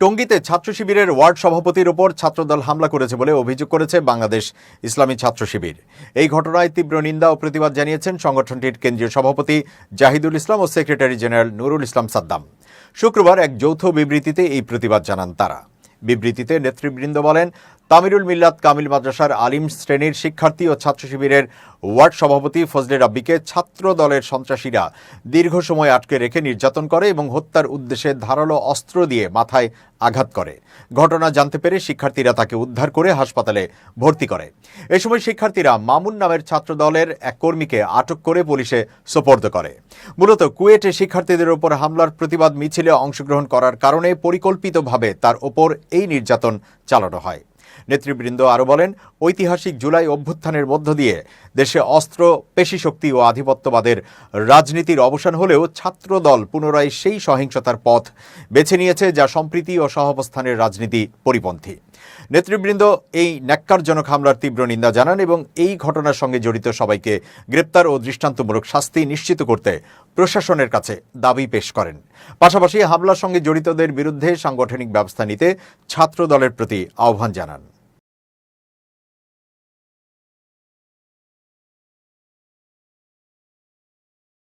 টঙ্গীতে ছাত্র শিবিরের ওয়ার্ড সভাপতির ওপর ছাত্রদল হামলা করেছে বলে অভিযোগ করেছে বাংলাদেশ ইসলামী ছাত্র শিবির। এই ঘটনায় তীব্র নিন্দা ও প্রতিবাদ জানিয়েছেন সংগঠনটির কেন্দ্রীয় সভাপতি জাহিদুল ইসলাম ও সেক্রেটারি জেনারেল নুরুল ইসলাম সাদ্দাম। শুক্রবার এক যৌথ বিবৃতিতে এই প্রতিবাদ জানান তারা। বিবৃতিতে নেতৃবৃন্দ বলেন, তামিরুল মিল্লাত কামিল মাদ্রাসার আলিম শ্রেণীর শিক্ষার্থী ও ছাত্র শিবিরের ওয়ার্ড সভাপতি ফজলে রাব্বিকে ছাত্র দলের সন্ত্রাসীরা দীর্ঘ সময় আটকে রেখে নির্যাতন করে এবং হত্যার উদ্দেশ্যে ধারালো অস্ত্র দিয়ে মাথায় আঘাত করে। ঘটনা জানতে পেরে শিক্ষার্থীরা তাকে উদ্ধার করে হাসপাতালে ভর্তি করে। এ সময় শিক্ষার্থীরা মামুন নামের ছাত্র দলের এক কর্মীকে আটক করে পুলিশে সোপর্দ করে। মূলত কুয়েটে শিক্ষার্থীদের ওপর হামলার প্রতিবাদ মিছিলে অংশগ্রহণ করার কারণে পরিকল্পিতভাবে তার ওপর এই নির্যাতন চালানো হয়। নেতৃবৃন্দ আরও বলেন, ঐতিহাসিক জুলাই অভ্যুত্থানের মধ্য দিয়ে দেশে অস্ত্র, পেশিশক্তি ও আধিপত্যবাদের রাজনীতির অবসান হলেও ছাত্রদল পুনরায় সেই সহিংসতার পথ বেছে নিয়েছে যা সম্প্রীতি ও সহাবস্থানের রাজনীতি পরিপন্থী। নেতৃবৃন্দ এই ন্যাক্কারজনক হামলার তীব্র নিন্দা জানান এবং এই ঘটনার সঙ্গে জড়িত সবাইকে গ্রেপ্তার ও দৃষ্টান্তমূলক শাস্তি নিশ্চিত করতে প্রশাসনের কাছে দাবি পেশ করেন। পাশাপাশি হামলার সঙ্গে জড়িতদের বিরুদ্ধে সাংগঠনিক ব্যবস্থা নিতে ছাত্রদলের প্রতি আহ্বান জানান।